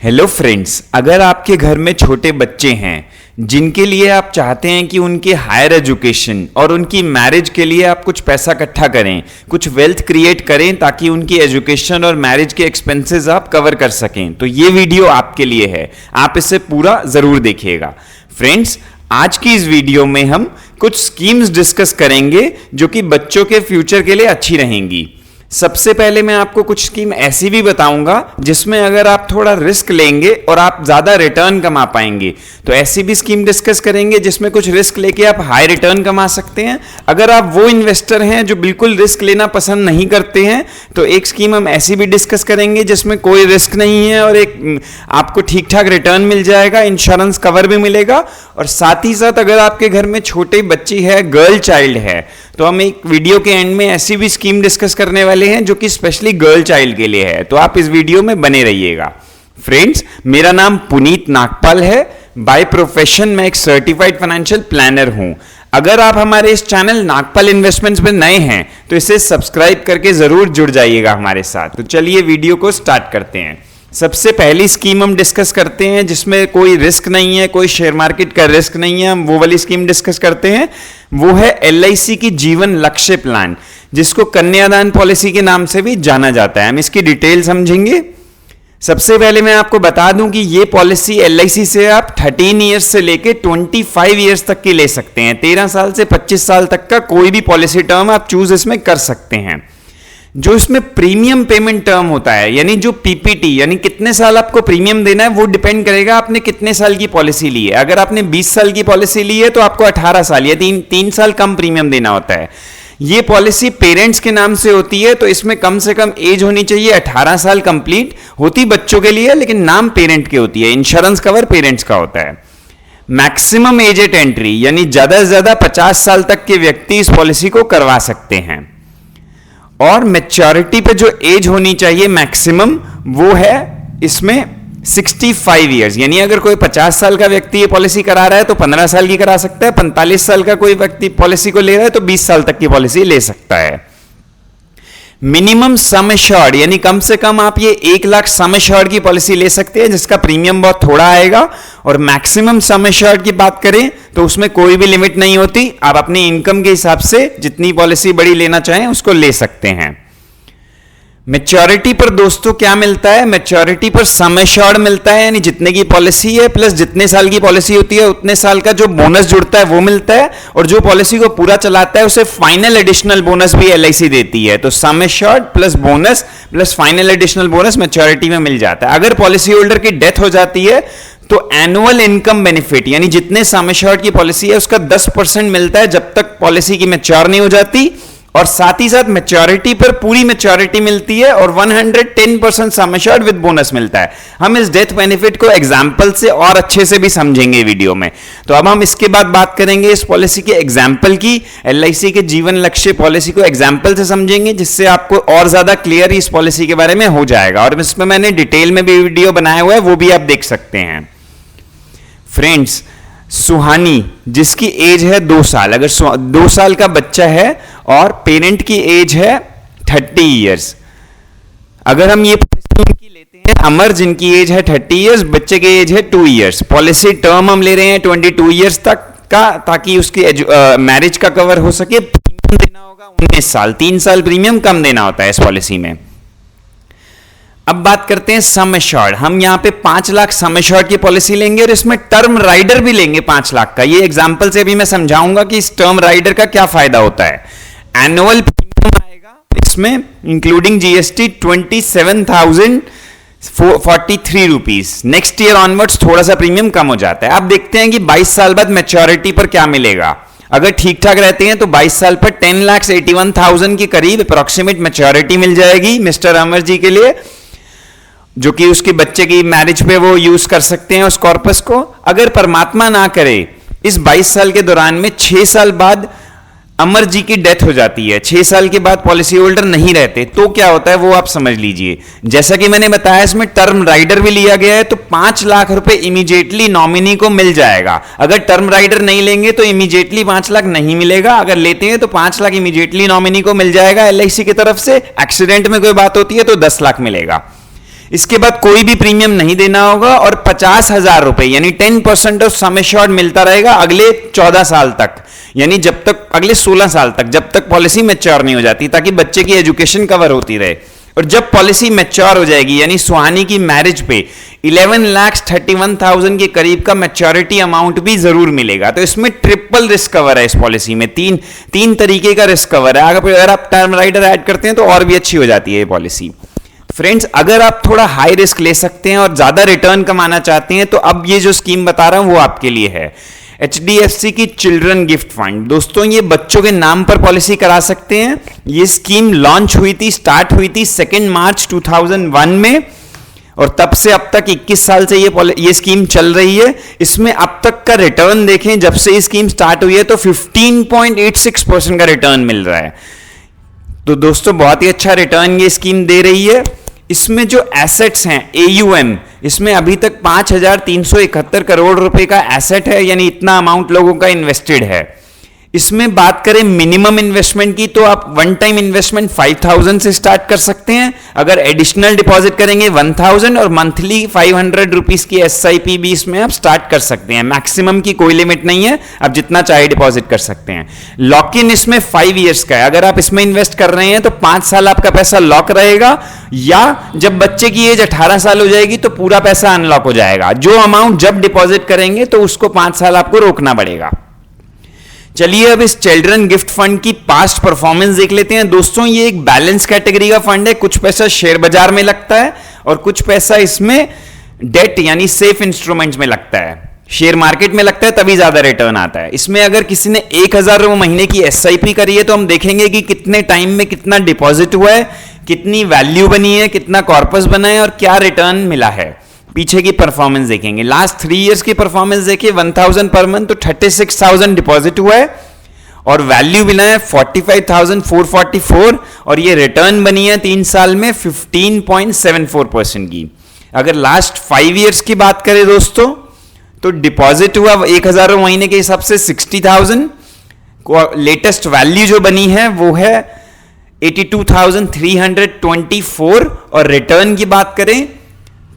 Hello friends, अगर आपके घर में छोटे बच्चे हैं जिनके लिए आप चाहते हैं कि उनके हायर एजुकेशन और उनकी मैरिज के लिए आप कुछ पैसा इकट्ठा करें, कुछ वेल्थ क्रिएट करें ताकि उनकी एजुकेशन और मैरिज के एक्सपेंसेस आप कवर कर सकें, तो ये वीडियो आपके लिए है। आप इसे पूरा ज़रूर देखिएगा। फ्रेंड्स, आज की इस वीडियो में हम कुछ स्कीम्स डिस्कस करेंगे जो कि बच्चों के फ्यूचर के लिए अच्छी रहेंगी। सबसे पहले मैं आपको कुछ स्कीम ऐसी भी बताऊंगा जिसमें अगर आप थोड़ा रिस्क लेंगे और आप ज्यादा रिटर्न कमा पाएंगे, तो ऐसी भी स्कीम डिस्कस करेंगे जिसमें कुछ रिस्क लेके आप हाई रिटर्न कमा सकते हैं। अगर आप वो इन्वेस्टर हैं जो बिल्कुल रिस्क लेना पसंद नहीं करते हैं, तो एक स्कीम हम ऐसी भी डिस्कस करेंगे जिसमें कोई रिस्क नहीं है और एक आपको ठीक ठाक रिटर्न मिल जाएगा, इंश्योरेंस कवर भी मिलेगा। और साथ ही साथ अगर आपके घर में छोटी बच्ची है, गर्ल चाइल्ड है, तो हम एक वीडियो के एंड में ऐसी भी स्कीम डिस्कस करने वाले हैं जो कि स्पेशली गर्ल चाइल्ड के लिए है। तो आप इस वीडियो में बने रहिएगा। फ्रेंड्स, मेरा नाम पुनीत नागपाल है। बाय प्रोफेशन मैं एक सर्टिफाइड फाइनेंशियल प्लानर हूं। अगर आप हमारे इस चैनल नागपाल इन्वेस्टमेंट्स में नए हैं तो इसे सब्सक्राइब करके जरूर जुड़ जाइएगा हमारे साथ। तो चलिए वीडियो को स्टार्ट करते हैं। सबसे पहली स्कीम हम डिस्कस करते हैं जिसमें कोई रिस्क नहीं है, कोई शेयर मार्केट का रिस्क नहीं है। हम वो वाली स्कीम डिस्कस करते हैं, वो है LIC की जीवन लक्ष्य प्लान, जिसको कन्यादान पॉलिसी के नाम से भी जाना जाता है। हम इसकी डिटेल समझेंगे। सबसे पहले मैं आपको बता दूं कि ये पॉलिसी LIC से आप 13 ईयर्स से लेके 25 ईयर्स तक की ले सकते हैं। 13 साल से 25 साल तक का कोई भी पॉलिसी टर्म आप चूज इसमें कर सकते हैं। जो इसमें प्रीमियम पेमेंट टर्म होता है, यानी जो PPT, यानी कितने साल आपको प्रीमियम देना है, वो डिपेंड करेगा आपने कितने साल की पॉलिसी ली है। अगर आपने 20 साल की पॉलिसी ली है तो आपको 18 साल या 3 साल कम प्रीमियम देना होता है। ये पॉलिसी पेरेंट्स के नाम से होती है, तो इसमें कम से कम एज होनी चाहिए 18 साल कंप्लीट। होती बच्चों के लिए, लेकिन नाम पेरेंट की होती है। इंश्योरेंस कवर पेरेंट्स का होता है। मैक्सिमम एज एट एंट्री, यानी ज्यादा से ज्यादा 50 साल तक के व्यक्ति इस पॉलिसी को करवा सकते हैं। और मैच्योरिटी पे जो एज होनी चाहिए मैक्सिमम, वो है इसमें 65 ईयर्स। यानी अगर कोई 50 साल का व्यक्ति ये पॉलिसी करा रहा है तो 15 साल की करा सकता है। 45 साल का कोई व्यक्ति पॉलिसी को ले रहा है तो 20 साल तक की पॉलिसी ले सकता है। मिनिमम सम एश्योर्ड, यानी कम से कम आप ये 1 लाख सम एश्योर्ड की पॉलिसी ले सकते हैं, जिसका प्रीमियम बहुत थोड़ा आएगा। और मैक्सिमम सम एश्योर्ड की बात करें तो उसमें कोई भी लिमिट नहीं होती। आप अपनी इनकम के हिसाब से जितनी पॉलिसी बड़ी लेना चाहें उसको ले सकते हैं। मैच्योरिटी पर दोस्तों क्या मिलता है? मैच्योरिटी पर सम एश्योर्ड मिलता है, यानी जितने की पॉलिसी है प्लस जितने साल की पॉलिसी होती है उतने साल का जो बोनस जुड़ता है वो मिलता है। और जो पॉलिसी को पूरा चलाता है उसे फाइनल एडिशनल बोनस भी LIC देती है। तो sum assured plus bonus plus final additional bonus maturity में मिल जाता है। अगर पॉलिसी होल्डर की डेथ हो जाती है तो एनुअल इनकम बेनिफिट, यानी जितने सम एश्योर्ड की पॉलिसी है उसका 10% मिलता है जब तक पॉलिसी की मैच्योर नहीं हो जाती। और साथ ही साथ मैच्योरिटी पर पूरी मैच्योरिटी मिलती है और 110% सम एश्योर्ड विद बोनस मिलता है। हम इस डेथ बेनिफिट को एग्जांपल से और अच्छे से भी समझेंगे वीडियो में। तो अब हम इसके बाद बात करेंगे इस पॉलिसी के एग्जांपल की। LIC के जीवन लक्ष्य पॉलिसी को एग्जांपल से समझेंगे, जिससे आपको और ज्यादा क्लियर इस पॉलिसी के बारे में हो जाएगा। और इसमें मैंने डिटेल में भी वीडियो बनाया हुआ है, वो भी आप देख सकते हैं। फ्रेंड्स, सुहानी, जिसकी एज है 2 साल, अगर 2 साल का बच्चा है और पेरेंट की एज है 30 ईयर्स, अगर हम ये पॉलिसी लेते हैं, अमर जिनकी एज है 30 ईयर्स, बच्चे की एज है 2 ईयर्स, पॉलिसी टर्म हम ले रहे हैं 22 ईयर्स तक का, ताकि उसकी मैरिज का कवर हो सके। प्रीमियम देना होगा 19 साल, 3 साल प्रीमियम कम देना होता है इस पॉलिसी में। अब बात करते हैं सम एश्योर्ड। हम यहां पे 5 लाख सम एश्योर्ड की पॉलिसी लेंगे और इसमें टर्म राइडर भी लेंगे 5 लाख का। ये एग्जांपल से अभी मैं समझाऊंगा कि इस टर्म राइडर का क्या फायदा होता है। एनुअल प्रीमियम आएगा इसमें including GST 27,043 rupees. Next year onwards थोड़ा सा प्रीमियम कम हो जाता है। अब देखते हैं कि 22 साल बाद मैच्योरिटी पर क्या मिलेगा। अगर ठीक ठाक रहते हैं तो 22 साल पर 10,81,000 के करीब अप्रोक्सीमेट मैच्योरिटी मिल जाएगी मिस्टर अमर जी के लिए, जो कि उसके बच्चे की मैरिज पे वो यूज कर सकते हैं उस कॉर्पस को। अगर परमात्मा ना करे इस 22 साल के दौरान में 6 साल बाद अमर जी की डेथ हो जाती है, 6 साल के बाद पॉलिसी होल्डर नहीं रहते, तो क्या होता है वो आप समझ लीजिए। जैसा कि मैंने बताया इसमें टर्म राइडर भी लिया गया है, तो 5 लाख रुपए इमीडिएटली नॉमिनी को मिल जाएगा। अगर टर्म राइडर नहीं लेंगे तो इमीडिएटली 5 लाख नहीं मिलेगा, अगर लेते हैं तो 5 लाख इमीडिएटली नॉमिनी को मिल जाएगा LIC की तरफ से। एक्सीडेंट में कोई बात होती है तो 10 लाख मिलेगा। इसके बाद कोई भी प्रीमियम नहीं देना होगा और 50,000 रुपए यानी 10% ऑफ सम एश्योर्ड मिलता रहेगा अगले 14 साल तक, यानी जब तक अगले 16 साल तक, जब तक पॉलिसी मैच्योर नहीं हो जाती, ताकि बच्चे की एजुकेशन कवर होती रहे। और जब पॉलिसी मैच्योर हो जाएगी यानी सुहानी की मैरिज पे 11,31,000 के करीब का मैच्योरिटी अमाउंट भी जरूर मिलेगा। तो इसमें ट्रिपल रिस्क कवर है, इस पॉलिसी में तीन तरीके का रिस्क कवर है। अगर आप टर्म राइडर ऐड करते हैं तो और भी अच्छी हो जाती है ये पॉलिसी। फ्रेंड्स, अगर आप थोड़ा हाई रिस्क ले सकते हैं और ज्यादा रिटर्न कमाना चाहते हैं तो अब ये जो स्कीम बता रहा हूं वो आपके लिए है, HDFC की चिल्ड्रन गिफ्ट फंड। दोस्तों, ये बच्चों के नाम पर पॉलिसी करा सकते हैं। ये स्कीम लॉन्च हुई थी, स्टार्ट हुई थी 2 मार्च 2001 में और तब से अब तक 21 साल से ये स्कीम चल रही है। इसमें अब तक का रिटर्न देखें, जब से ये स्कीम स्टार्ट हुई है तो 15.86% का रिटर्न मिल रहा है। तो दोस्तों, बहुत ही अच्छा रिटर्न ये स्कीम दे रही है। इसमें जो एसेट्स हैं AUM, इसमें अभी तक 5,371 करोड़ रुपए का एसेट है, यानी इतना अमाउंट लोगों का इन्वेस्टेड है। इसमें बात करें मिनिमम इन्वेस्टमेंट की तो आप वन टाइम इन्वेस्टमेंट 5,000 से स्टार्ट कर सकते हैं। अगर एडिशनल डिपॉजिट करेंगे 1,000 और मंथली 500 रुपीज की SIP भी इसमें आप स्टार्ट कर सकते हैं। मैक्सिमम की कोई लिमिट नहीं है, आप जितना चाहे डिपॉजिट कर सकते हैं। लॉक इन इसमें 5 इयर्स का है। अगर आप इसमें इन्वेस्ट कर रहे हैं तो 5 साल आपका पैसा लॉक रहेगा, या जब बच्चे की एज 18 साल हो जाएगी तो पूरा पैसा अनलॉक हो जाएगा। जो अमाउंट जब डिपॉजिट करेंगे तो उसको 5 साल आपको रोकना पड़ेगा। चलिए अब इस चिल्ड्रन गिफ्ट फंड की पास्ट परफॉर्मेंस देख लेते हैं। दोस्तों, ये एक बैलेंस कैटेगरी का फंड है। कुछ पैसा शेयर बाजार में लगता है और कुछ पैसा इसमें डेट यानी सेफ इंस्ट्रूमेंट्स में लगता है। शेयर मार्केट में लगता है तभी ज्यादा रिटर्न आता है। इसमें अगर किसी ने 1,000 रुपये महीने की SIP करी है तो हम देखेंगे कि कितने टाइम में कितना डिपॉजिट हुआ है, कितनी वैल्यू बनी है, कितना कॉर्पस बना है और क्या रिटर्न मिला है। पीछे की परफॉर्मेंस देखेंगे। लास्ट 3 इयर्स की परफॉर्मेंस देखिए, 1,000 पर मंथ तो 36,000 डिपॉजिट हुआ है और वैल्यू मिला है 45,444 और ये रिटर्न बनी है 3 साल में 15.74% की। अगर लास्ट 5 इयर्स की बात करें दोस्तों तो डिपॉजिट हुआ 1,000 महीने के हिसाब से 60,000, लेटेस्ट वैल्यू जो बनी है वो है 82,324 और रिटर्न की बात करें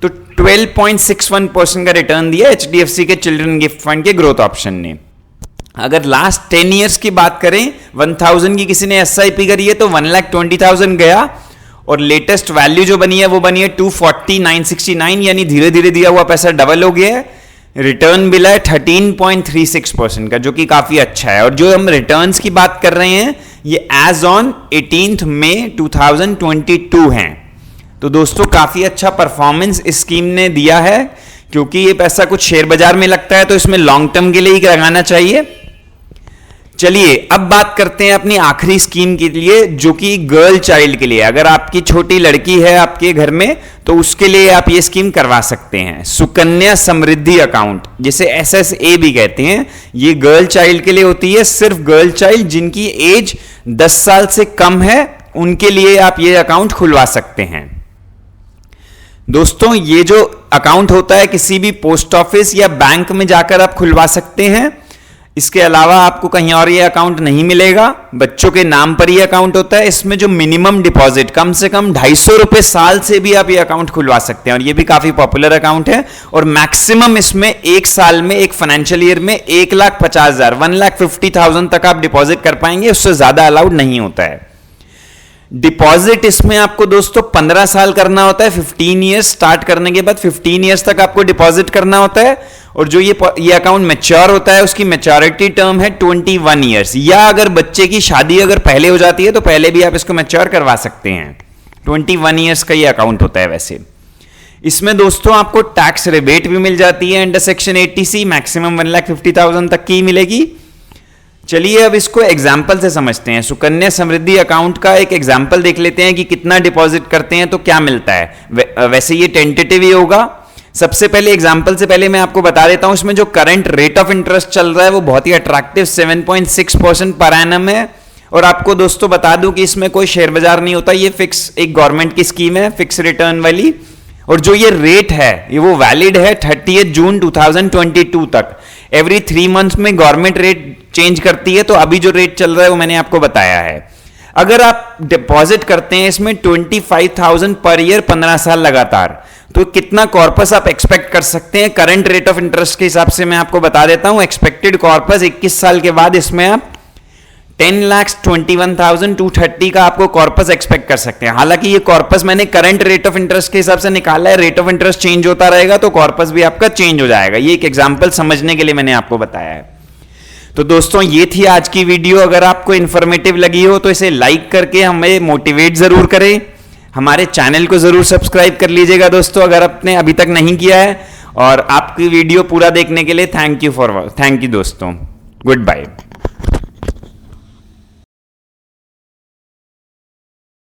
तो 12.61% का रिटर्न दिया HDFC के चिल्ड्रन गिफ्ट फंड के ग्रोथ ऑप्शन ने। अगर लास्ट 10 इयर्स की बात करें, 1,000 की किसी ने SIP करी है तो 1,20,000 गया और लेटेस्ट वैल्यू जो बनी है वो बनी है 240,969, यानी धीरे धीरे दिया हुआ पैसा डबल हो गया है। रिटर्न मिला है 13.36% का, जो कि काफी अच्छा है। और जो हम रिटर्न्स की बात कर रहे हैं ये एज ऑन 18 मई 2022 हैं। तो दोस्तों, काफी अच्छा परफॉर्मेंस इस स्कीम ने दिया है, क्योंकि ये पैसा कुछ शेयर बाजार में लगता है तो इसमें लॉन्ग टर्म के लिए ही लगाना चाहिए। चलिए अब बात करते हैं अपनी आखिरी स्कीम के लिए, जो कि गर्ल चाइल्ड के लिए। अगर आपकी छोटी लड़की है आपके घर में तो उसके लिए आप ये स्कीम करवा सकते हैं। सुकन्या समृद्धि अकाउंट, जिसे SSA भी कहते हैं, ये गर्ल चाइल्ड के लिए होती है। सिर्फ गर्ल चाइल्ड जिनकी एज 10 साल से कम है उनके लिए आप ये अकाउंट खुलवा सकते हैं। दोस्तों, ये जो अकाउंट होता है किसी भी पोस्ट ऑफिस या बैंक में जाकर आप खुलवा सकते हैं। इसके अलावा आपको कहीं और ये अकाउंट नहीं मिलेगा, बच्चों के नाम पर ये अकाउंट होता है। इसमें जो मिनिमम डिपॉजिट कम से कम 250 रुपए साल से भी आप ये अकाउंट खुलवा सकते हैं और ये भी काफी पॉपुलर अकाउंट है। और मैक्सिमम इसमें एक साल में, एक फाइनेंशियल ईयर में 1,50,000 1,50,000 तक आप डिपॉजिट कर पाएंगे, उससे ज्यादा अलाउड नहीं होता है। डिपॉजिट इसमें आपको दोस्तों 15 साल करना होता है। 15 ईयर्स स्टार्ट करने के बाद 15 ईयर्स तक आपको डिपॉजिट करना होता है। और जो ये अकाउंट मैच्योर होता है उसकी मैच्योरिटी टर्म है 21 ईयर्स, या अगर बच्चे की शादी अगर पहले हो जाती है तो पहले भी आप इसको मैच्योर करवा सकते हैं। 21 ईयर्स का ये अकाउंट होता है। वैसे इसमें दोस्तों आपको टैक्स रिबेट भी मिल जाती है अंडर सेक्शन 80C, मैक्सिमम 1,50,000 तक की मिलेगी। चलिए अब इसको एग्जाम्पल से समझते हैं। सुकन्या समृद्धि अकाउंट का एक एग्जाम्पल देख लेते हैं कि कितना डिपॉजिट करते हैं तो क्या मिलता है। वैसे ये टेंटेटिव ही होगा। सबसे पहले एग्जाम्पल से पहले मैं आपको बता देता हूं, इसमें जो करंट रेट ऑफ इंटरेस्ट चल रहा है वो बहुत ही अट्रैक्टिव 7.6% पर एनम है। और आपको दोस्तों बता दूं कि इसमें कोई शेयर बाजार नहीं होता, ये फिक्स एक गवर्नमेंट की स्कीम है, फिक्स रिटर्न वाली। और जो ये रेट है ये वो वैलिड है 30 जून 2022 तक। एवरी 3 मंथ्स में गवर्नमेंट रेट चेंज करती है, तो अभी जो रेट चल रहा है वो मैंने आपको बताया है। अगर आप डिपॉजिट करते हैं इसमें 25,000 पर ईयर 15 साल लगातार, तो कितना कॉर्पस आप एक्सपेक्ट कर सकते हैं करंट रेट ऑफ इंटरेस्ट के हिसाब से मैं आपको बता देता हूं। एक्सपेक्टेड कॉर्पस 21 साल के बाद इसमें आप 10,21,230 का आपको कॉर्पस एक्सपेक्ट कर सकते हैं। हालांकि ये कॉर्पस मैंने करंट रेट ऑफ इंटरेस्ट के हिसाब से निकाला है, रेट ऑफ इंटरेस्ट चेंज होता रहेगा तो कॉर्पस भी आपका चेंज हो जाएगा। ये एक एग्जांपल समझने के लिए मैंने आपको बताया है। तो दोस्तों ये थी आज की वीडियो। अगर आपको इन्फॉर्मेटिव लगी हो तो इसे लाइक करके हमें मोटिवेट जरूर करें। हमारे चैनल को जरूर सब्सक्राइब कर लीजिएगा दोस्तों अगर आपने अभी तक नहीं किया है। और आपकी वीडियो पूरा देखने के लिए थैंक यू दोस्तों। Good bye.